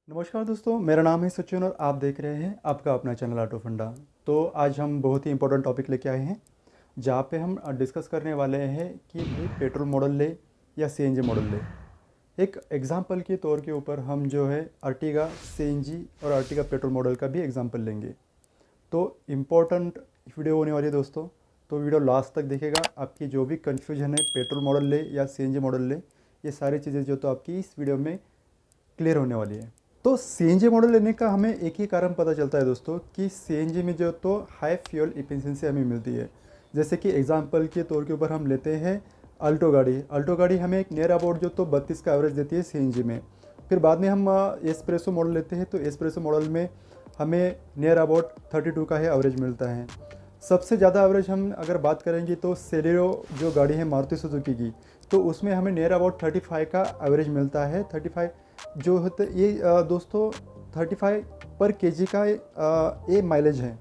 नमस्कार दोस्तों, मेरा नाम है सचिन और आप देख रहे हैं आपका अपना चैनल ऑटो फंडा। तो आज हम बहुत ही इंपॉर्टेंट टॉपिक लेके आए हैं जहाँ पे हम डिस्कस करने वाले हैं कि भाई पेट्रोल मॉडल ले या सीएनजी मॉडल ले। एक एग्जांपल के तौर के ऊपर हम जो है अर्टिगा सीएनजी और अर्टिगा पेट्रोल मॉडल का भी एग्जांपल लेंगे। तो इम्पोर्टेंट वीडियो होने वाली है दोस्तों, तो वीडियो लास्ट तक देखेगा। आपकी जो भी कन्फ्यूजन है पेट्रोल मॉडल ले या सीएनजी मॉडल ले, ये सारी चीज़ें जो तो आपकी इस वीडियो में क्लियर होने वाली है। तो सीएनजी मॉडल लेने का हमें एक ही कारण पता चलता है दोस्तों कि सीएनजी में जो तो हाई फ्यूल इफिशिएंसी हमें मिलती है। जैसे कि एग्जांपल के तौर के ऊपर हम लेते हैं अल्टो गाड़ी हमें एक नियर अबाउट जो तो 32 का एवरेज देती है सीएनजी में। फिर बाद में हम एस्प्रेसो मॉडल लेते हैं, तो एस्प्रेसो मॉडल में हमें नियर अबाउट 32 का ही एवरेज मिलता है। सबसे ज़्यादा एवरेज हम अगर बात करेंगे तो सेलेरियो जो गाड़ी है मारुति सुजुकी की, तो उसमें हमें नियर अबाउट 35 का एवरेज मिलता है। 35 जो होता है ये दोस्तों 35 पर केजी का ये माइलेज है।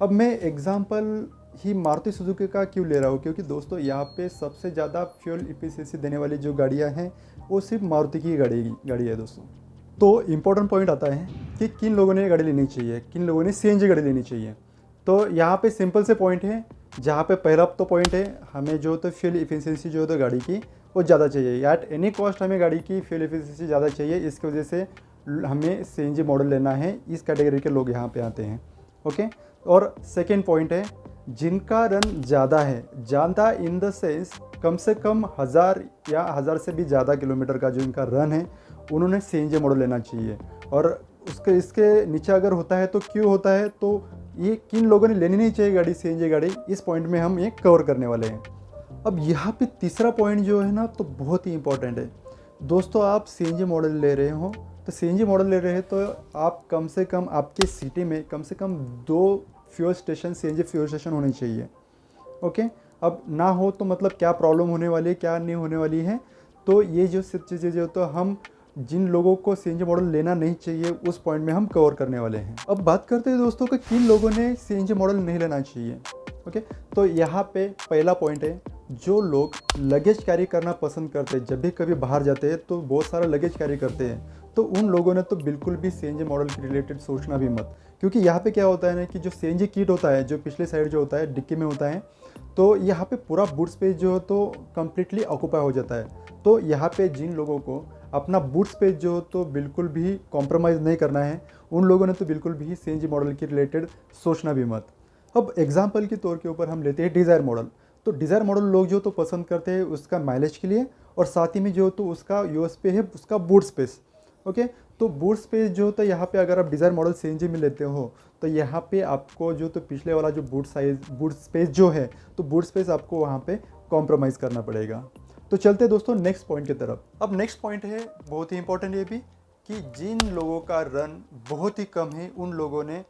अब मैं एग्जांपल ही मारुति सुजुकी का क्यों ले रहा हूँ, क्योंकि दोस्तों यहाँ पे सबसे ज़्यादा फ्यूल इफिशिएंसी देने वाली जो गाड़ियाँ हैं वो सिर्फ मारुति की गाड़ी है दोस्तों। तो इम्पोर्टेंट पॉइंट आता है कि किन लोगों ने ये गाड़ी लेनी चाहिए, किन लोगों ने सीएनजी गाड़ी लेनी चाहिए। तो यहाँ पे सिंपल से पॉइंट है, जहाँ पे पहला तो पॉइंट है हमें जो तो फ्यूल इफिशिएंसी जो तो गाड़ी की वो ज़्यादा चाहिए। एट एनी कॉस्ट हमें गाड़ी की फ्यूल इफिशिएंसी ज़्यादा चाहिए, इसकी वजह से हमें सीएनजी मॉडल लेना है। इस कैटेगरी के लोग यहाँ पे आते हैं। ओके, और सेकेंड पॉइंट है जिनका रन ज़्यादा है, ज़्यादा इन द सेंस कम से कम 1000 या 1000 से भी ज़्यादा किलोमीटर का जो इनका रन है, उन्होंने सीएनजी मॉडल लेना चाहिए। और उसके इसके नीचे अगर होता है तो क्यों होता है, तो ये किन लोगों ने लेनी नहीं चाहिए गाड़ी सीएनजी गाड़ी, इस पॉइंट में हम ये कवर करने वाले हैं। अब यहाँ पे तीसरा पॉइंट जो है ना, तो बहुत ही इंपॉर्टेंट है दोस्तों। आप सीएनजी मॉडल ले रहे हो, तो सीएनजी मॉडल ले रहे हैं तो आप कम से कम आपके सिटी में कम से कम 2 fuel station CNG fuel station होने चाहिए। ओके, अब ना हो तो मतलब क्या प्रॉब्लम होने वाली है, क्या नहीं होने वाली है। तो ये जो सब चीज़ें जो तो हम जिन लोगों को सीएनजी मॉडल लेना नहीं चाहिए उस पॉइंट में हम कवर करने वाले हैं। अब बात करते हैं दोस्तों कि किन लोगों ने सीएनजी मॉडल नहीं लेना चाहिए। ओके, तो यहाँ पे पहला पॉइंट है जो लोग लगेज कैरी करना पसंद करते हैं, जब भी कभी बाहर जाते हैं तो बहुत सारा लगेज कैरी करते हैं, तो उन लोगों ने तो बिल्कुल भी सीएनजी मॉडल के रिलेटेड सोचना भी मत। क्योंकि यहाँ पे क्या होता है ना कि जो सीएनजी किट होता है, जो पिछले साइड जो होता है डिक्की में होता है, तो यहाँ पे पूरा बूट स्पेस जो तो कम्प्लीटली ऑक्यूपाई हो जाता है। तो यहाँ पे जिन लोगों को अपना बूट स्पेस जो तो बिल्कुल भी कॉम्प्रोमाइज़ नहीं करना है, उन लोगों ने तो बिल्कुल भी सीएनजी मॉडल के रिलेटेड सोचना भी मत। अब एग्जाम्पल के तौर के ऊपर हम लेते हैं डिज़ायर मॉडल। तो डिज़ायर मॉडल लोग जो तो पसंद करते हैं उसका माइलेज के लिए, और साथ ही में जो तो उसका यूएसपी है उसका बूट स्पेस। ओके, तो बूट स्पेस जो तो यहाँ पे अगर आप डिज़ायर मॉडल सीएनजी में लेते हो तो यहाँ पे आपको जो तो पिछले वाला जो बूट स्पेस जो है, तो बूट स्पेस आपको वहाँ पे कॉम्प्रोमाइज़ करना पड़ेगा। तो चलते दोस्तों नेक्स्ट पॉइंट की तरफ। अब नेक्स्ट पॉइंट है बहुत ही इंपॉर्टेंट ये भी, कि जिन लोगों का रन बहुत ही कम है उन लोगों ने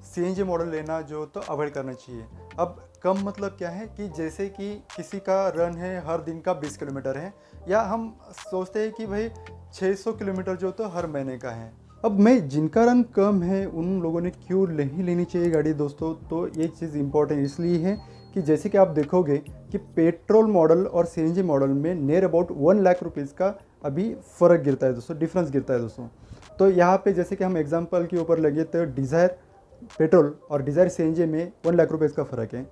सीएनजी मॉडल लेना जो तो अवॉइड करना चाहिए। अब कम मतलब क्या है कि जैसे कि किसी का रन है हर दिन का 20 किलोमीटर है, या हम सोचते हैं कि भाई 600 किलोमीटर जो तो हर महीने का है। अब मैं जिनका रन कम है उन लोगों ने क्यों नहीं लेनी चाहिए गाड़ी दोस्तों, तो ये चीज़ इंपॉर्टेंट इसलिए है कि जैसे कि आप देखोगे कि पेट्रोल मॉडल और सीएनजी मॉडल में नियर अबाउट 1 लाख रुपीज़ का अभी फ़र्क गिरता है दोस्तों, डिफरेंस गिरता है दोस्तों। तो यहाँ पे जैसे कि हम एग्जांपल के ऊपर लगे तो डिज़ायर पेट्रोल और डिज़ायर सीएनजी में 1 लाख रुपीज़ का फ़र्क है।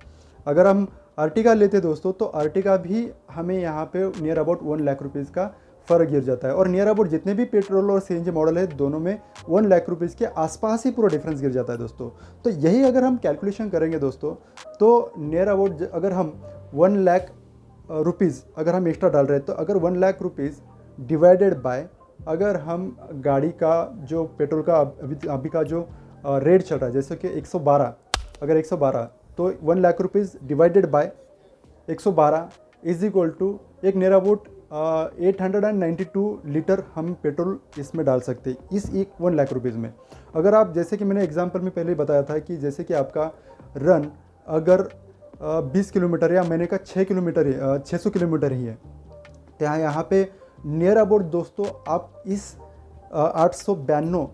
अगर हम अर्टिगा लेते दोस्तों तो अर्टिगा भी हमें यहाँ पे नियर अबाउट 1 लाख रुपीज़ का फ़र्क गिर जाता है। और नियर अबाउट जितने भी पेट्रोल और सीएनजी मॉडल है दोनों में 1 लाख रुपीज़ के आसपास ही पूरा डिफरेंस गिर जाता है दोस्तों। तो यही अगर हम कैलकुलेशन करेंगे दोस्तों, तो नियर अबाउट अगर हम 1 लाख रुपीज़ अगर हम एक्स्ट्रा डाल रहे हैं, तो अगर 1 लाख रुपीज़ डिवाइडेड बाय अगर हम गाड़ी का जो पेट्रोल का अभी का जो रेट चल रहा है जैसे कि 112, अगर 112 तो 1 lakh rupees divided by 112 is equal to एक नियर अबाउट 892 लीटर हम पेट्रोल इसमें डाल सकते हैं इस 1 लाख रुपीज़ में। अगर आप जैसे कि मैंने एग्जांपल में पहले ही बताया था कि जैसे कि आपका रन अगर 20 किलोमीटर या महीने का 600 किलोमीटर ही है, तो यहाँ पे नियर अबाउट दोस्तों आप इस 892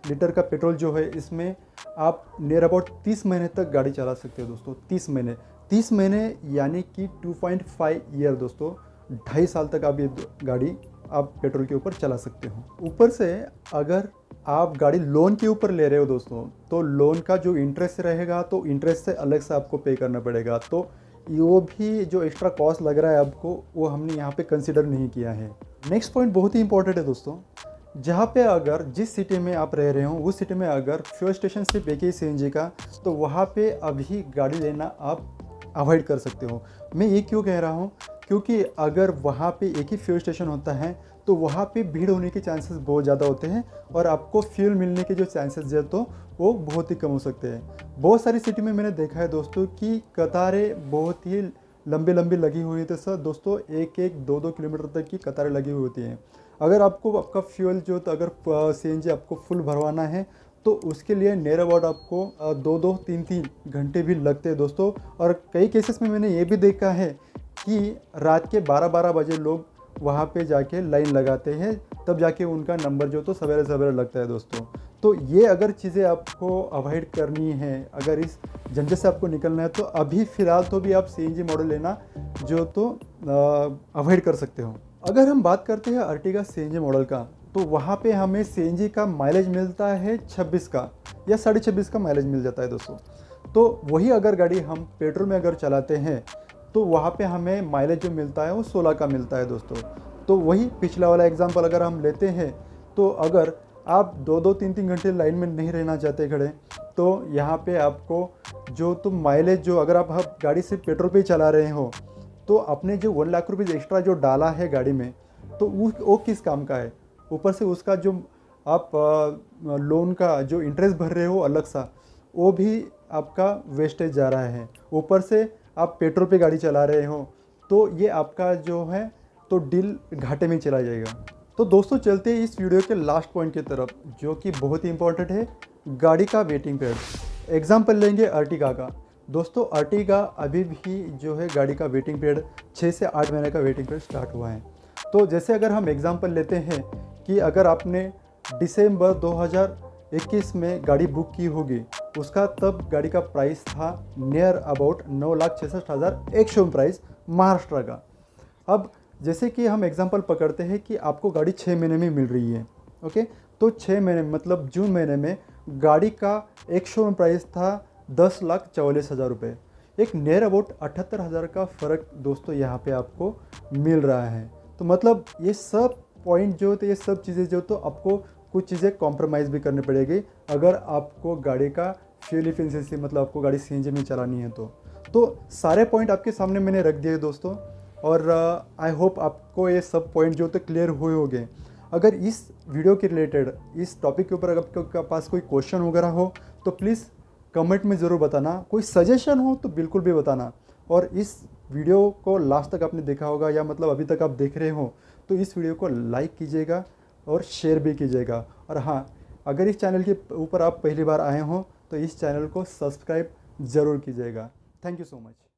लीटर का पेट्रोल जो है इसमें आप नियर अबाउट 30 महीने तक गाड़ी चला सकते हो दोस्तों। 30 महीने यानी कि 2.5 ईयर दोस्तों, 2.5 साल तक आप ये गाड़ी आप पेट्रोल के ऊपर चला सकते हो। ऊपर से अगर आप गाड़ी लोन के ऊपर ले रहे हो दोस्तों, तो लोन का जो इंटरेस्ट रहेगा तो इंटरेस्ट से अलग से आपको पे करना पड़ेगा। तो वो भी जो एक्स्ट्रा कॉस्ट लग रहा है आपको, वो हमने यहाँ पे कंसिडर नहीं किया है। नेक्स्ट पॉइंट बहुत ही इंपॉर्टेंट है दोस्तों, जहाँ पे अगर जिस सिटी में आप रह रहे हो उस सिटी में अगर फ्यूल स्टेशन सिर्फ एक ही सीएनजी का, तो वहाँ पे अभी गाड़ी लेना आप अवॉइड कर सकते हो। मैं ये क्यों कह रहा हूँ, क्योंकि अगर वहाँ पे एक ही फ्यूल स्टेशन होता है तो वहाँ पे भीड़ होने के चांसेस बहुत ज़्यादा होते हैं और आपको फ्यूल मिलने के जो चांसेस है तो वो बहुत ही कम हो सकते हैं। बहुत सारी सिटी में मैंने देखा है दोस्तों कि कतारें बहुत ही लंबी लंबी लगी हुई थी सर दोस्तों, 1-2 किलोमीटर तक की कतारें लगी हुई होती हैं। अगर आपको आपका फ्यूल जो तो अगर सीएनजी आपको फुल भरवाना है तो उसके लिए नियर अबाउट आपको 2-2, 3-3 घंटे भी लगते हैं दोस्तों। और कई केसेस में मैंने ये भी देखा है कि रात के 12-12 बजे लोग वहाँ पे जाके लाइन लगाते हैं, तब जाके उनका नंबर जो तो सवेरे सवेरे लगता है दोस्तों। तो ये अगर चीज़ें आपको अवॉइड करनी है, अगर इस झंझट से आपको निकलना है, तो अभी फ़िलहाल तो भी आप सीएनजी मॉडल लेना जो तो अवॉइड कर सकते हो। अगर हम बात करते हैं अर्टिगा सीएनजी मॉडल का, तो वहाँ पे हमें सीएनजी का माइलेज मिलता है 26 का या 26.5 का माइलेज मिल जाता है दोस्तों। तो वही अगर गाड़ी हम पेट्रोल में अगर चलाते हैं तो वहाँ पे हमें माइलेज जो मिलता है वो 16 का मिलता है दोस्तों। तो वही पिछला वाला एग्जांपल अगर हम लेते हैं, तो अगर आप 2-2, 3-3 घंटे लाइन में नहीं रहना चाहते खड़े, तो यहाँ पे आपको जो तो माइलेज जो अगर आप गाड़ी सिर्फ पेट्रोल पे ही चला रहे हो, तो आपने जो 1 लाख रुपये एक्स्ट्रा जो डाला है गाड़ी में, तो वो किस काम का है। ऊपर से उसका जो आप लोन का जो इंटरेस्ट भर रहे हो अलग सा, वो भी आपका वेस्टेज जा रहा है। ऊपर से आप पेट्रोल पे गाड़ी चला रहे हो, तो ये आपका जो है तो डील घाटे में चला जाएगा। तो दोस्तों चलते हैं इस वीडियो के लास्ट पॉइंट की तरफ, जो कि बहुत ही इंपॉर्टेंट है, गाड़ी का वेटिंग पीरियड। एग्जाम्पल लेंगे अर्टिगा का। दोस्तों अर्टिगा अभी भी जो है गाड़ी का वेटिंग पीरियड 6 से 8 महीने का वेटिंग पीरियड स्टार्ट हुआ है। तो जैसे अगर हम एग्जाम्पल लेते हैं कि अगर आपने दिसंबर 2021 में गाड़ी बुक की होगी, उसका तब गाड़ी का प्राइस था नियर अबाउट 9,66,000 एक शोरूम प्राइस महाराष्ट्र का। अब जैसे कि हम एग्जांपल पकड़ते हैं कि आपको गाड़ी 6 महीने में मिल रही है, ओके। तो 6 महीने मतलब जून महीने में गाड़ी का एक शोरूम प्राइस था 10,44,000 रुपये। एक नियर अबाउट 78,000 का फ़र्क दोस्तों यहाँ पे आपको मिल रहा है। तो मतलब ये सब पॉइंट जो होते, ये सब चीज़ें जो तो आपको कुछ चीज़ें कॉम्प्रोमाइज़ भी करनी पड़ेगी अगर आपको गाड़ी का फ्यूल एफिशिएंसी मतलब आपको गाड़ी सीएनजी में चलानी है तो सारे पॉइंट आपके सामने मैंने रख दिए दोस्तों। और आई होप आपको ये सब पॉइंट जो तो क्लियर हुए होंगे। अगर इस वीडियो के रिलेटेड इस टॉपिक के ऊपर अगर आपके पास कोई क्वेश्चन वगैरह हो तो प्लीज़ कमेंट में ज़रूर बताना। कोई सजेशन हो तो बिल्कुल भी बताना। और इस वीडियो को लास्ट तक आपने देखा होगा या मतलब अभी तक आप देख रहे हो, तो इस वीडियो को लाइक कीजिएगा और शेयर भी कीजिएगा। और हाँ, अगर इस चैनल के ऊपर आप पहली बार आए हों तो इस चैनल को सब्सक्राइब ज़रूर कीजिएगा। Thank you so much.